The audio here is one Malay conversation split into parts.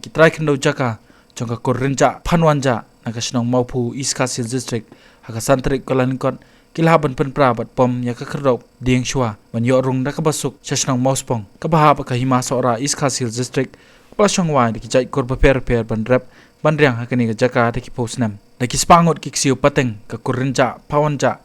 kitrai kendo jaka jongka korrenja phanwanja nakasnong maupu East Khasil District hakasantrik kolaninkot kilhaban penprabat pom ya kakerok dieng shwa banyo rung nakabasuk sasnong mauspong kabahab kahima sora East Khasil District plasong wai dikijai kor per bandrep bandriang hakani ka jaka deki posnam deki spangot kiksiu pateng ka korrenja phawanja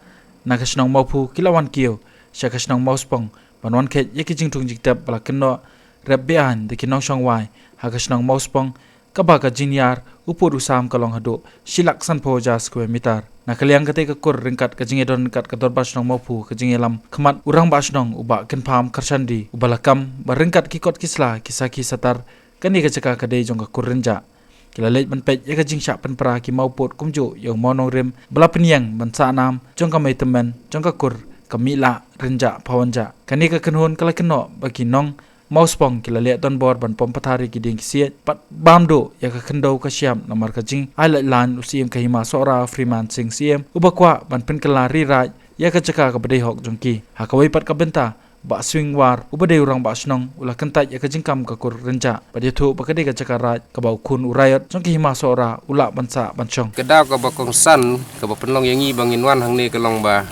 nakasnong maupu kilawan kio sakasnong mauspong banwan khet yaki jingtung jiktap balakeno Rabbian de kinong shong wai hakasnong mauspong kabaka jinyar upur usam kalong hado silak sanpo jas kwe mitar nakaliang kate kakur ringkat kajingedon kat kador basnong maupu kajingelam khamat urang basnong uba kenpam karsandi ubalakam baringkat kikot kisla kisaki satar kani kajaka kade jong kakur renja kilalej banpej yaka jingsha penpra ki mauput kumjo yang monong rem balapniang bansa nam jong kamai temen jong kakur kamila renja pawanja kani ka kenhon kala keno bagi nong Mauspong kilale don bor ban pom pathari kiding siet pat bamdo ya ka kendo ka siam namar ka jing ai lan usim ka hima sora freeman sing siem ubakwa ban pen kala ri raj ya ka chaka ka bedai hok jongki hakawai pat ka benta ba swing war ubadai urang ba snong ula kentai ya ka jingkam ka kur renja badya thu bakade ka chaka raj ka bau kun urayat jongki hima sora ula bansa bancong kedaw ka bakong san ka ba penlong yangi bangin wan hang ne kalong ba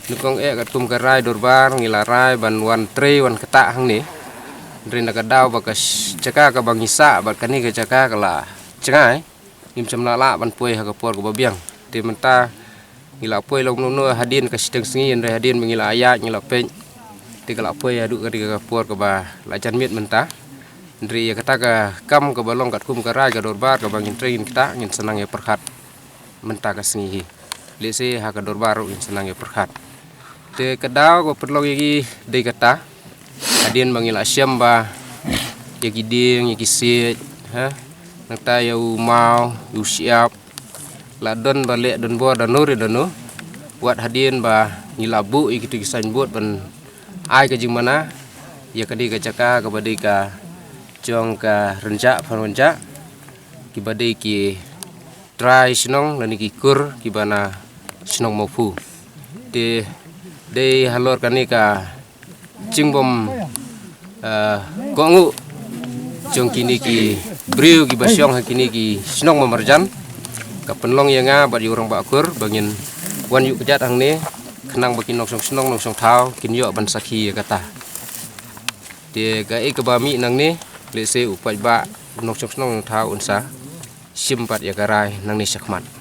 nukong ka tum ka rai dorbar ngilarai ban wan tre wan keta hang ne Rina kadaw bakas caka ka bangisa bat kani ka caka kala cengai nim semna la ban puai ha ka por ko babiang te menta ngila puai long no hadin ka sideng singi re hadin mengila ayat ngila pen te kala puai adu ka ka por ko ba la jan mit menta ndri ya kata ka kam ka balong kat kum ka rai ka dorbar ka bangin train kita ngin senang ya perkhat menta ka singi le se ha ka dorbar ngin senang ya perkhat te kadaw ko perlong yagi de kata Adin bangila siam ba yaki ding yaki sit ha nakta ya mau yu siap la don balik don bo dan nuri donu buat hadin ba ngilabu yaki tu kisan buat ban ai ka jing mana ya kadi ka caka ka badai ka jong ka renja panonja ki badai ki try sinong dan ki kur ki bana sinong mofu de halor kani ka Cingbom gongu jong kini ki briu ki basyong kini ki snong mamarjan ka penlong yanga bad yurang bakur bangin wan yu kejat hang ne kenang baki nok snong thau kin yo ban sakhi kata de ga e ka bami nang ne le se upai ba nok snong thau unsa simpat ya garai nang ni sakmat